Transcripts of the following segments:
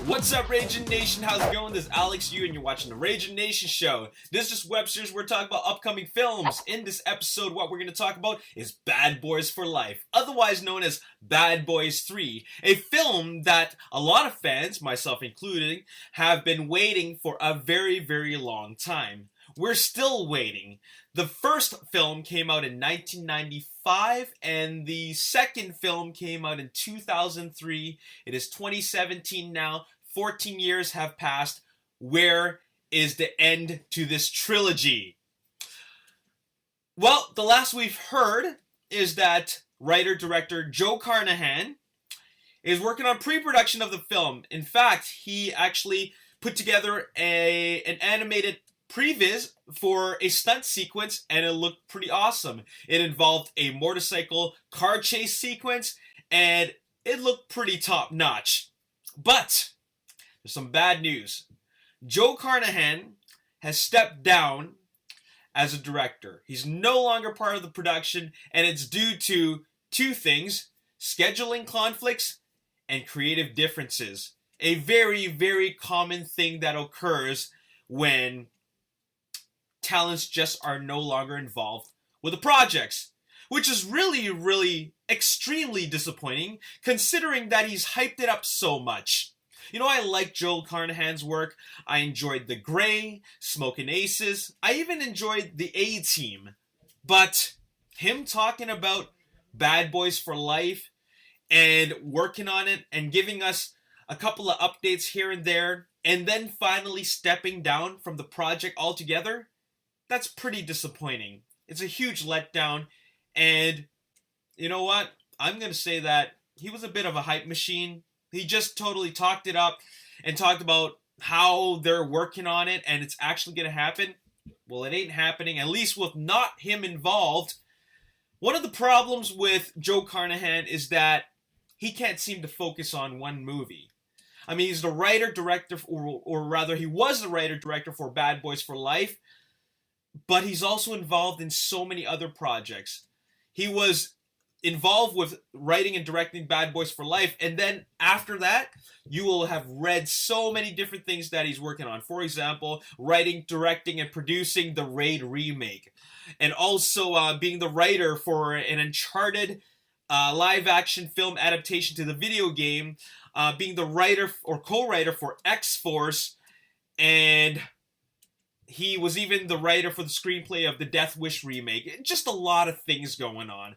What's up, Ragin Nation? How's it going? This is Alex Yu, and you're watching the Ragin Nation Show. This is web series. We're talking about upcoming films. In this episode, what we're going to talk about is Bad Boys for Life, otherwise known as Bad Boys 3, a film that a lot of fans, myself included, have been waiting for a very, very long time. We're still waiting. The first film came out in 1995, and the second film came out in 2003. It is 2017 now. 14 years have passed. Where is the end to this trilogy? Well, the last we've heard is that writer-director Joe Carnahan is working on pre-production of the film. In fact, he actually put together an animated previs for a stunt sequence, and it looked pretty awesome. It involved a motorcycle car chase sequence, and it looked pretty top-notch. But there's some bad news. Joe Carnahan has stepped down as a director. He's no longer part of the production, and it's due to two things: scheduling conflicts and creative differences. A very, very common thing that occurs when talents just are no longer involved with the projects, which is really, really extremely disappointing considering that he's hyped it up so much. You know, I like Joe Carnahan's work. I enjoyed The Grey, Smokin' Aces. I even enjoyed The A-Team. But him talking about Bad Boys for Life and working on it and giving us a couple of updates here and there, and then finally stepping down from the project altogether, that's pretty disappointing. It's a huge letdown, and you know what? I'm going to say that he was a bit of a hype machine. He just totally talked it up and talked about how they're working on it and it's actually going to happen. Well, it ain't happening, at least with not him involved. One of the problems with Joe Carnahan is that he can't seem to focus on one movie. I mean, he's the writer-director, or rather, he was the writer-director for Bad Boys for Life, but he's also involved in so many other projects. He was involved with writing and directing Bad Boys for Life, and then after that, you will have read so many different things that he's working on. For example, writing, directing, and producing the Raid remake, and also being the writer for an Uncharted live-action film adaptation to the video game, being the writer or co-writer for X-Force, and he was even the writer for the screenplay of the Death Wish remake. Just a lot of things going on.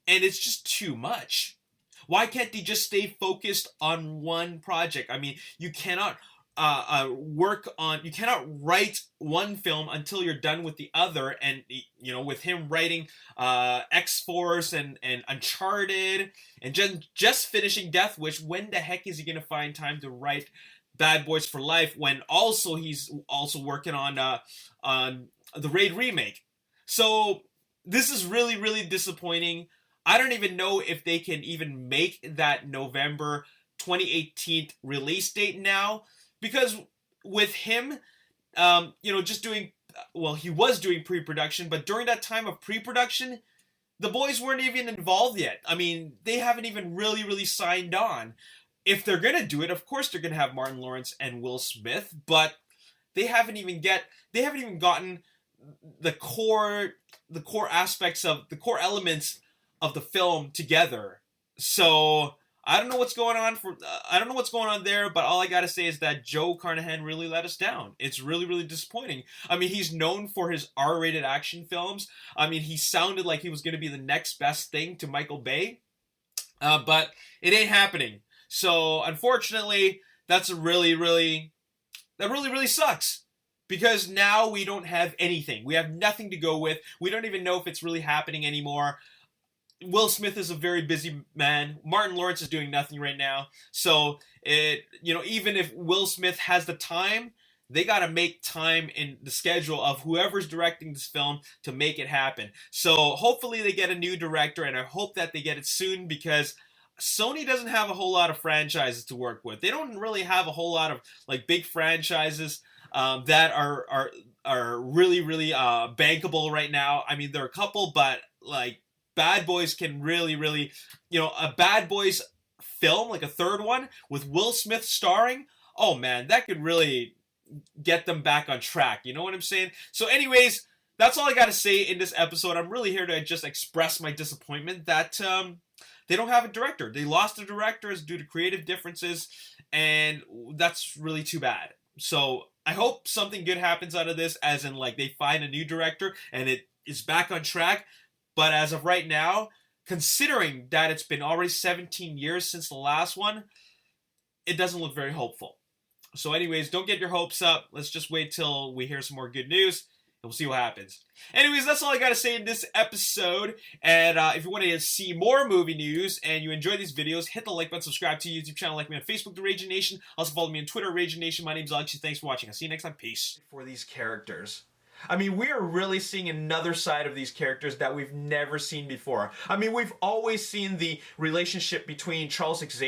And it's just too much. Why can't they just stay focused on one project? I mean, you cannot you cannot write one film until you're done with the other. And, you know, with him writing X-Force and Uncharted and just finishing Death Wish, when the heck is he going to find time to write Bad Boys for Life when he's also working on the Raid remake? So this is really, really disappointing. I don't even know if they can even make that November 2018 release date now, because with him, just doing, well, he was doing pre-production, but during that time of pre-production, the boys weren't even involved yet. I mean, they haven't even really, really signed on. If they're going to do it, of course they're going to have Martin Lawrence and Will Smith, but they haven't even gotten the core aspects of the core elements of the film together. So I don't know what's going on there, but all I gotta say is that Joe Carnahan really let us down. It's really, really disappointing. I mean, he's known for his R-rated action films. I mean, he sounded like he was gonna be the next best thing to Michael Bay, but it ain't happening. So unfortunately, that really sucks. Because now we don't have anything. We have nothing to go with. We don't even know if it's really happening anymore. Will Smith is a very busy man. Martin Lawrence is doing nothing right now. So, even if Will Smith has the time, they got to make time in the schedule of whoever's directing this film to make it happen. So, hopefully they get a new director, and I hope that they get it soon, because Sony doesn't have a whole lot of franchises to work with. They don't really have a whole lot of big franchises that are really, really bankable right now. I mean, there are a couple, but Bad Boys can really, really, a Bad Boys film, like a third one with Will Smith starring. oh man, that could really get them back on track. You know what I'm saying? So anyways, that's all I got to say in this episode. I'm really here to just express my disappointment that they don't have a director. They lost the directors due to creative differences, and that's really too bad. So I hope something good happens out of this, as in like they find a new director and it is back on track. But as of right now, considering that it's been already 17 years since the last one, it doesn't look very hopeful. So anyways, don't get your hopes up. Let's just wait till we hear some more good news, and we'll see what happens. Anyways, that's all I got to say in this episode. And if you want to see more movie news and you enjoy these videos, hit the like button, subscribe to the YouTube channel, like me on Facebook, The Ragin Nation. Also follow me on Twitter, Ragin Nation. My name's Alex. Thanks for watching. I'll see you next time. Peace. For these characters. I mean, we are really seeing another side of these characters that we've never seen before. I mean, we've always seen the relationship between Charles Xavier